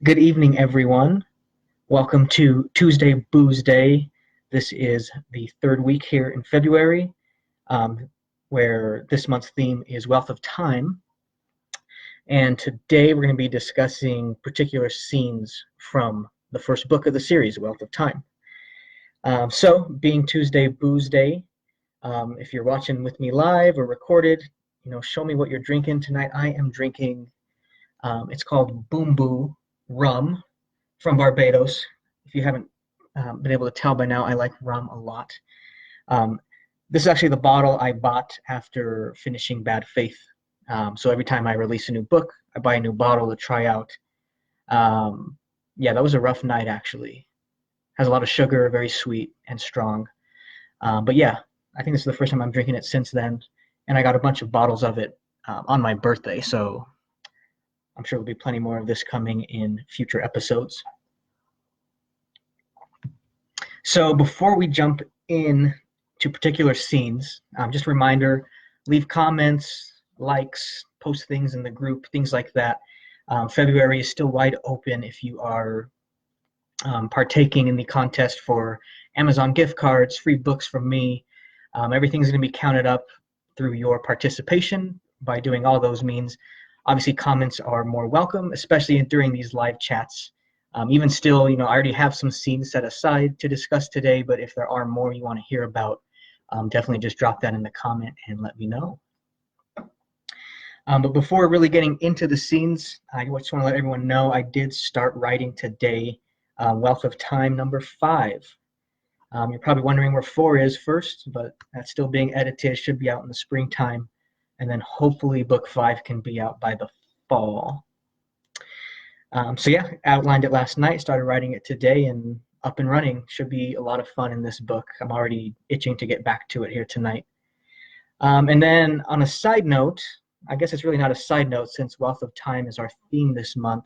Good evening, everyone. Welcome to Tuesday Booze Day. This is the third week here in February, um, where this month's theme is Wealth of Time. And today we're going to be discussing particular scenes from the first book of the series, Wealth of Time. So, being Tuesday Booze Day, if you're watching with me live or recorded, show me what you're drinking tonight. I am drinking, it's called Boom Boo Rum from Barbados. If you haven't been able to tell by now, I like rum a lot. Um, this is actually the bottle I bought after finishing Bad Faith. So every time I release a new book, I buy a new bottle to try out. Yeah, that was a rough night actually. Has a lot of sugar, very sweet and strong. But yeah, I think this is the first time I'm drinking it since then, and I got a bunch of bottles of it on my birthday. So I'm sure there'll be plenty more of this coming in future episodes. So before we jump in to particular scenes, just a reminder, leave comments, likes, post things in the group, things like that. February is still wide open if you are partaking in the contest for Amazon gift cards, free books from me. Everything's going to be counted up through your participation by doing all those means. Obviously, comments are more welcome, especially during these live chats. Even still, I already have some scenes set aside to discuss today, but if there are more you want to hear about, definitely just drop that in the comment and let me know. But before really getting into the scenes, I just want to let everyone know I did start writing today, Wealth of Time number 5. You're probably wondering where 4 is first, but that's still being edited. It should be out in the springtime. And then hopefully book 5 can be out by the fall. So yeah, outlined it last night, started writing it today, and up and running. Should be a lot of fun in this book. I'm already itching to get back to it here tonight. And then on a side note, I guess it's really not a side note since Wealth of Time is our theme this month.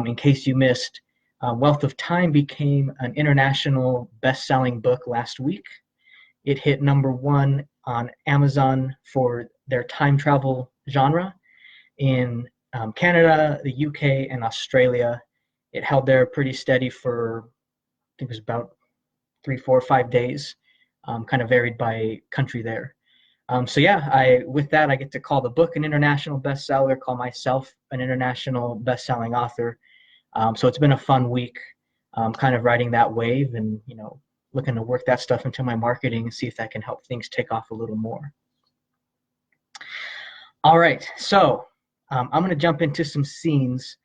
In case you missed, Wealth of Time became an international best-selling book last week. It hit #1 on Amazon for their time travel genre in Canada, the UK, and Australia. It held there pretty steady for, I think it was about 3, 4, 5 days, kind of varied by country there. So yeah, with that, I get to call the book an international bestseller, call myself an international best-selling author. So it's been a fun week, kind of riding that wave and, looking to work that stuff into my marketing and see if that can help things take off a little more. All right, so I'm going to jump into some scenes.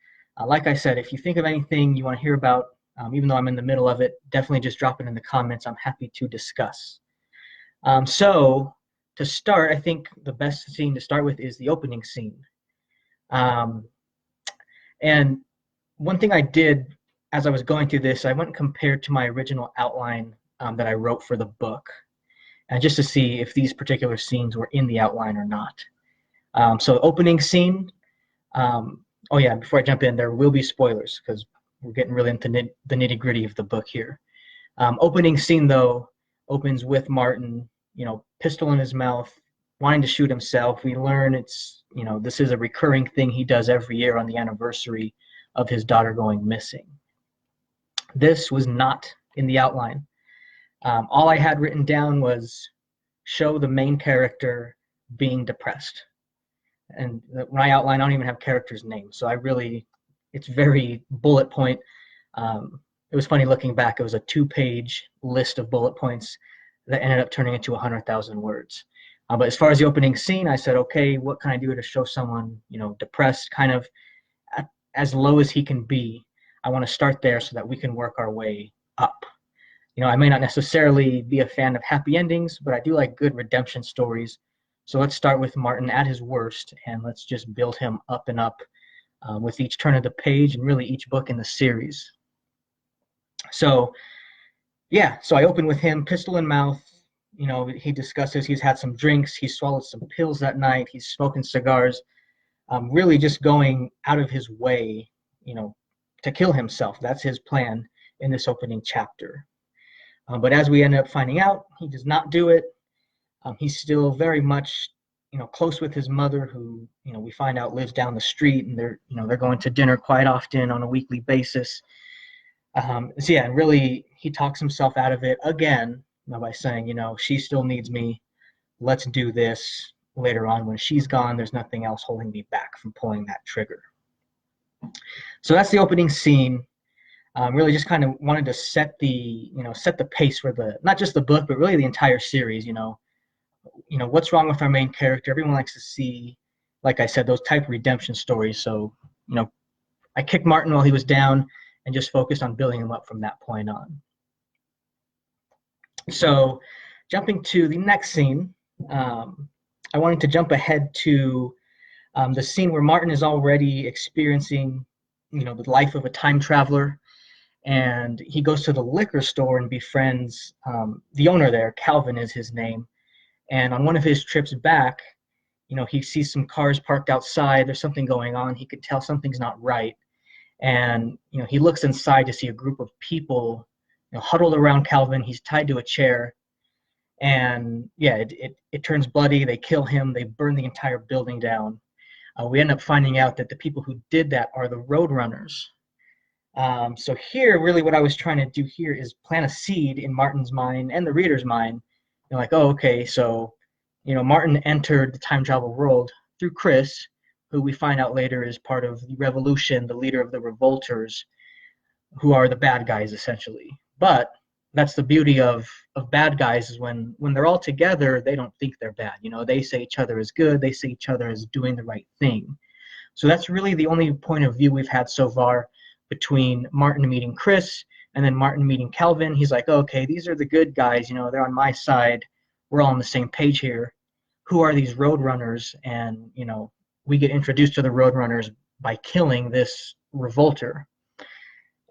Like I said, if you think of anything you want to hear about, even though I'm in the middle of it, definitely just drop it in the comments. I'm happy to discuss. So to start, I think the best scene to start with is the opening scene. And one thing I did as I was going through this, I went and compared to my original outline that I wrote for the book, and just to see if these particular scenes were in the outline or not. So opening scene, oh yeah, before I jump in, there will be spoilers because we're getting really into the nitty-gritty of the book here. Opening scene, though, opens with Martin, pistol in his mouth, wanting to shoot himself. We learn it's, this is a recurring thing he does every year on the anniversary of his daughter going missing. This was not in the outline. All I had written down was show the main character being depressed. And when I outline, I don't even have characters' names. So it's very bullet point. It was funny looking back. It was a 2-page list of bullet points that ended up turning into 100,000 words. But as far as the opening scene, I said, okay, what can I do to show someone, depressed, kind of as low as he can be? I want to start there so that we can work our way up. I may not necessarily be a fan of happy endings, but I do like good redemption stories. So let's start with Martin at his worst, and let's just build him up and up with each turn of the page and really each book in the series. So, yeah, so I open with him, pistol in mouth. He discusses he's had some drinks, he swallowed some pills that night, he's smoking cigars, really just going out of his way, to kill himself. That's his plan in this opening chapter. But as we end up finding out, he does not do it. He's still very much, close with his mother, who we find out lives down the street, and they're going to dinner quite often on a weekly basis. So yeah, and really he talks himself out of it again, by saying, she still needs me. Let's do this later on when she's gone. There's nothing else holding me back from pulling that trigger. So that's the opening scene. Really just kind of wanted to set the pace for not just the book, but really the entire series. What's wrong with our main character? Everyone likes to see, like I said, those type of redemption stories. So, I kicked Martin while he was down and just focused on building him up from that point on. So, jumping to the next scene, I wanted to jump ahead to the scene where Martin is already experiencing, the life of a time traveler, and he goes to the liquor store and befriends the owner there. Calvin is his name. And on one of his trips back, he sees some cars parked outside. There's something going on. He could tell something's not right. And, he looks inside to see a group of people, huddled around Calvin. He's tied to a chair. And yeah, it turns bloody. They kill him. They burn the entire building down. We end up finding out that the people who did that are the Roadrunners. So here, really what I was trying to do here is plant a seed in Martin's mind and the reader's mind. Like, oh, okay, so, Martin entered the time travel world through Chris, who we find out later is part of the revolution, the leader of the revolters, who are the bad guys, essentially. But that's the beauty of bad guys, is when they're all together, they don't think they're bad. They say each other is good. They say each other is doing the right thing. So that's really the only point of view we've had so far between Martin meeting Chris and then Martin meeting Calvin. He's like, okay, these are the good guys, they're on my side. We're all on the same page here. Who are these Roadrunners? And, we get introduced to the Roadrunners by killing this revolter.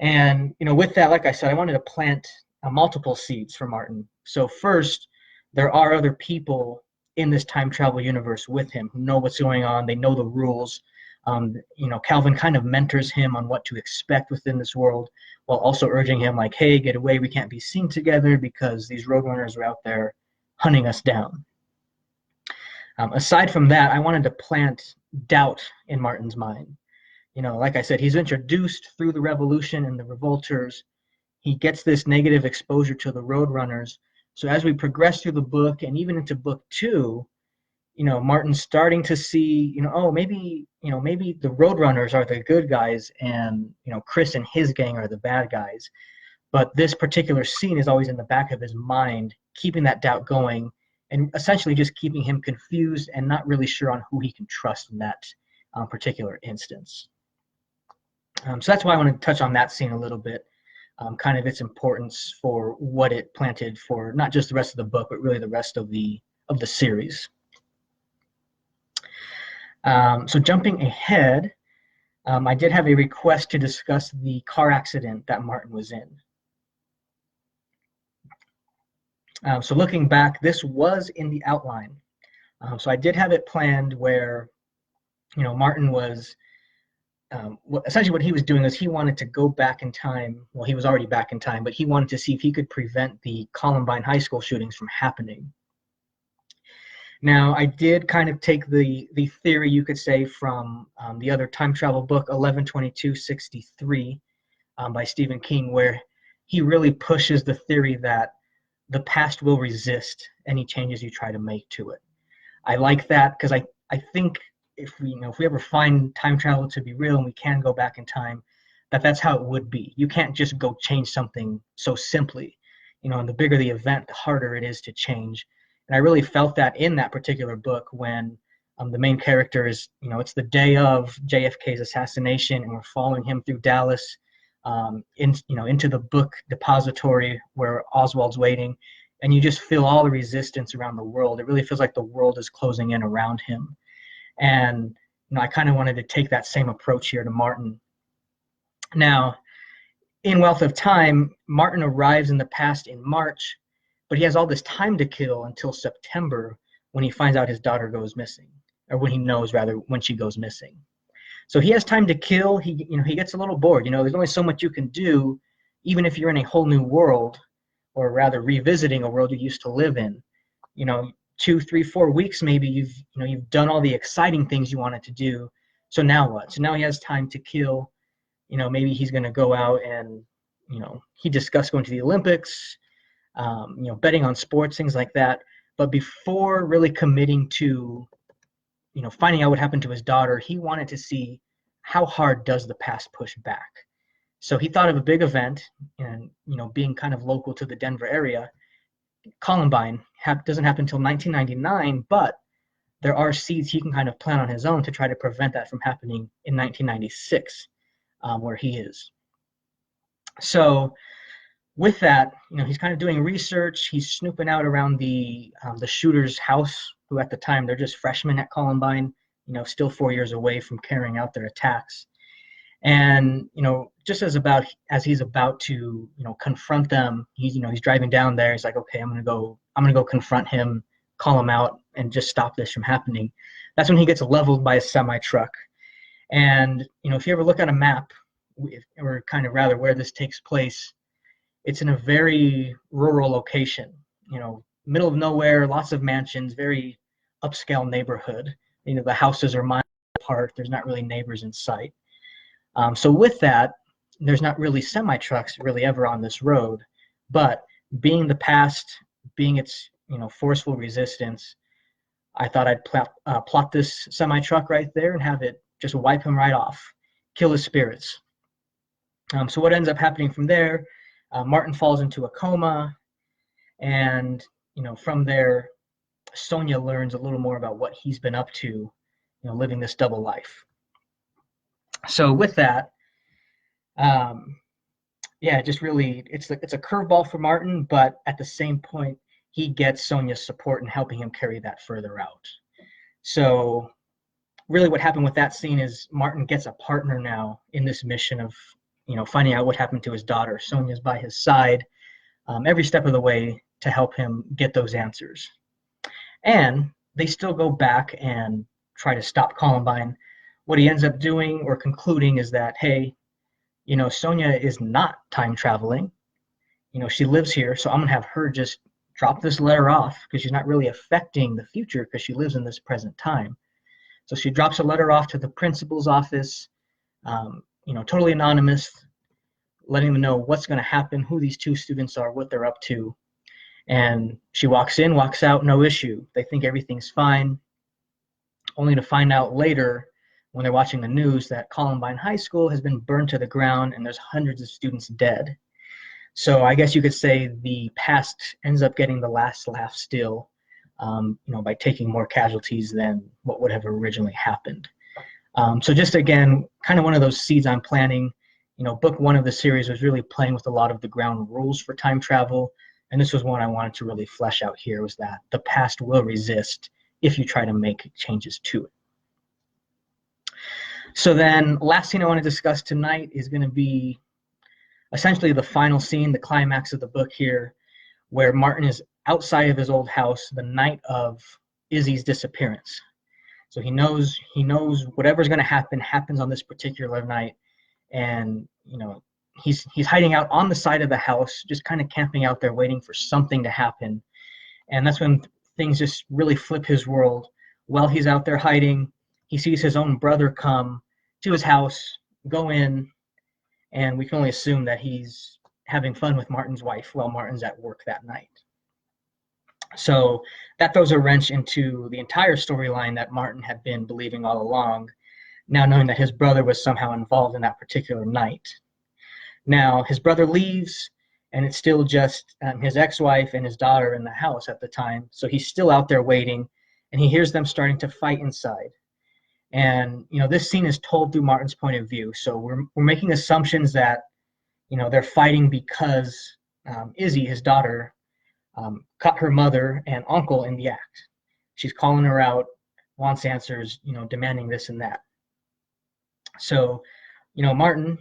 And, with that, like I said, I wanted to plant multiple seeds for Martin. So first, there are other people in this time travel universe with him who know what's going on. They know the rules. Calvin kind of mentors him on what to expect within this world, while also urging him, like, hey, get away, we can't be seen together because these Roadrunners are out there hunting us down. Aside from that, I wanted to plant doubt in Martin's mind. Like I said, he's introduced through the revolution and the revolters. He gets this negative exposure to the Roadrunners. So as we progress through the book and even into book 2, Martin's starting to see, maybe the Roadrunners are the good guys and, Chris and his gang are the bad guys. But this particular scene is always in the back of his mind, keeping that doubt going and essentially just keeping him confused and not really sure on who he can trust in that particular instance. So that's why I want to touch on that scene a little bit, kind of its importance for what it planted for not just the rest of the book, but really the rest of the series. So jumping ahead, I did have a request to discuss the car accident that Martin was in. So looking back, this was in the outline. So I did have it planned where, Martin was, essentially what he was doing is he wanted to go back in time. Well, he was already back in time, but he wanted to see if he could prevent the Columbine High School shootings from happening. Now, I did kind of take the theory, you could say, from the other time travel book, 11/22/63, by Stephen King, where he really pushes the theory that the past will resist any changes you try to make to it. I like that because I think if we ever find time travel to be real and we can go back in time, that's how it would be. You can't just go change something so simply. And the bigger the event, the harder it is to change. And I really felt that in that particular book when the main character is, it's the day of JFK's assassination, and we're following him through Dallas, into the book depository where Oswald's waiting, and you just feel all the resistance around the world. It really feels like the world is closing in around him. And I kind of wanted to take that same approach here to Martin. Now, in Wealth of Time, Martin arrives in the past in March, but he has all this time to kill until September when he finds out his daughter goes missing, or when he knows, rather, when she goes missing. So he has time to kill. He gets a little bored. There's only so much you can do, even if you're in a whole new world, or rather revisiting a world you used to live in. 2, 3, 4 weeks, maybe you've done all the exciting things you wanted to do. So now what? So now he has time to kill. Maybe he's going to go out and, he discussed going to the Olympics, betting on sports, things like that. But before really committing to, finding out what happened to his daughter, he wanted to see how hard does the past push back. So he thought of a big event, and, being kind of local to the Denver area, Columbine doesn't happen until 1999, but there are seeds he can kind of plant on his own to try to prevent that from happening in 1996, where he is. So with that, he's kind of doing research. He's snooping out around the shooter's house, who at the time they're just freshmen at Columbine, still 4 years away from carrying out their attacks. And just as he's about to confront them, he's driving down there. He's like, okay, I'm gonna go confront him, call him out, and just stop this from happening. That's when he gets leveled by a semi truck. And if you ever look at a map, or kind of rather where this takes place, it's in a very rural location. Middle of nowhere, lots of mansions, very upscale neighborhood. The houses are miles apart. There's not really neighbors in sight. So with that, there's not really semi-trucks really ever on this road, but being the past, being its forceful resistance, I thought I'd plot this semi-truck right there and have it just wipe him right off, kill his spirits. So what ends up happening from there, Martin falls into a coma, and from there, Sonia learns a little more about what he's been up to, living this double life. So with that, just really, it's a curveball for Martin, but at the same point, he gets Sonia's support in helping him carry that further out. So really what happened with that scene is Martin gets a partner now in this mission of, finding out what happened to his daughter. Sonia's by his side every step of the way to help him get those answers. And they still go back and try to stop Columbine. What he ends up doing or concluding is that, hey, Sonia is not time traveling. She lives here, so I'm going to have her just drop this letter off because she's not really affecting the future because she lives in this present time. So she drops a letter off to the principal's office, totally anonymous, letting them know what's going to happen, who these two students are, what they're up to. And she walks in, walks out, no issue. They think everything's fine, only to find out later when they're watching the news that Columbine High School has been burned to the ground and there's hundreds of students dead. So I guess you could say the past ends up getting the last laugh still, by taking more casualties than what would have originally happened. So just again, kind of one of those seeds I'm planting. Book one of the series was really playing with a lot of the ground rules for time travel. And this was one I wanted to really flesh out here, was that the past will resist if you try to make changes to it. So then last scene I want to discuss tonight is going to be essentially the final scene, the climax of the book here, where Martin is outside of his old house the night of Izzy's disappearance. So he knows whatever's going to happen happens on this particular night, and he's hiding out on the side of the house, just kind of camping out there waiting for something to happen. And that's when things just really flip his world. While he's out there hiding, he sees his own brother come to his house, go in, and we can only assume that he's having fun with Martin's wife while Martin's at work that night. So that throws a wrench into the entire storyline that Martin had been believing all along, now knowing that his brother was somehow involved in that particular night. Now, his brother leaves, and it's still just his ex-wife and his daughter in the house at the time. So he's still out there waiting, and he hears them starting to fight inside. And, this scene is told through Martin's point of view. So we're making assumptions that, they're fighting because Izzy, his daughter, caught her mother and uncle in the act. She's calling her out, wants answers, demanding this and that. So, Martin,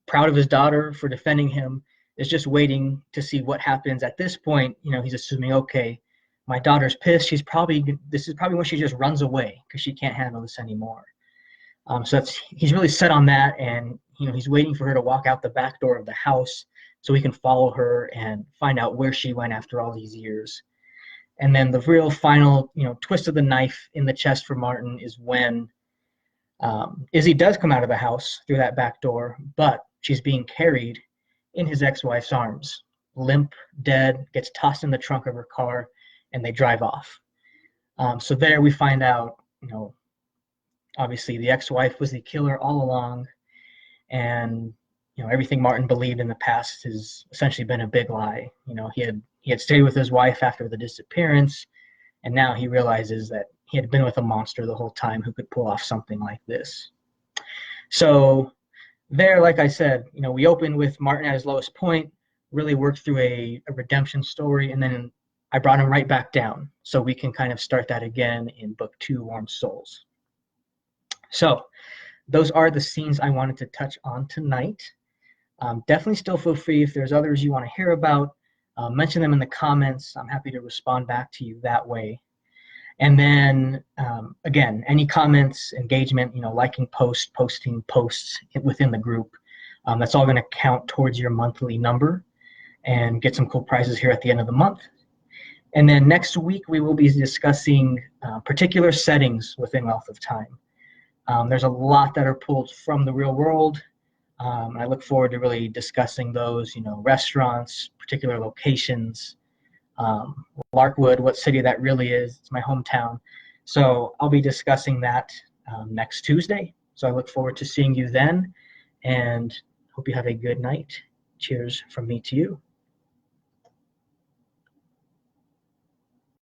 proud of his daughter for defending him, is just waiting to see what happens. At this point, he's assuming, okay, my daughter's pissed. This is probably when she just runs away because she can't handle this anymore. So he's really set on that, and he's waiting for her to walk out the back door of the house so he can follow her and find out where she went after all these years. And then the real final, twist of the knife in the chest for Martin is when Izzy does come out of the house through that back door, but she's being carried in his ex-wife's arms, limp, dead, gets tossed in the trunk of her car, and they drive off. So there we find out, obviously the ex-wife was the killer all along, and everything Martin believed in the past has essentially been a big lie. He had stayed with his wife after the disappearance, and now he realizes that he had been with a monster the whole time who could pull off something like this. So there, like I said, we opened with Martin at his lowest point, really worked through a redemption story, and then I brought him right back down so we can kind of start that again in book 2, Warm Souls. So those are the scenes I wanted to touch on tonight. Definitely still feel free if there's others you want to hear about, mention them in the comments. I'm happy to respond back to you that way. And then, again, any comments, engagement, liking posts, posting posts within the group, that's all going to count towards your monthly number and get some cool prizes here at the end of the month. And then next week, we will be discussing particular settings within Wealth of Time. There's a lot that are pulled from the real world. I look forward to really discussing those, restaurants, particular locations, Larkwood, what city that really is. It's my hometown. So I'll be discussing that next Tuesday. So I look forward to seeing you then, and hope you have a good night. Cheers from me to you.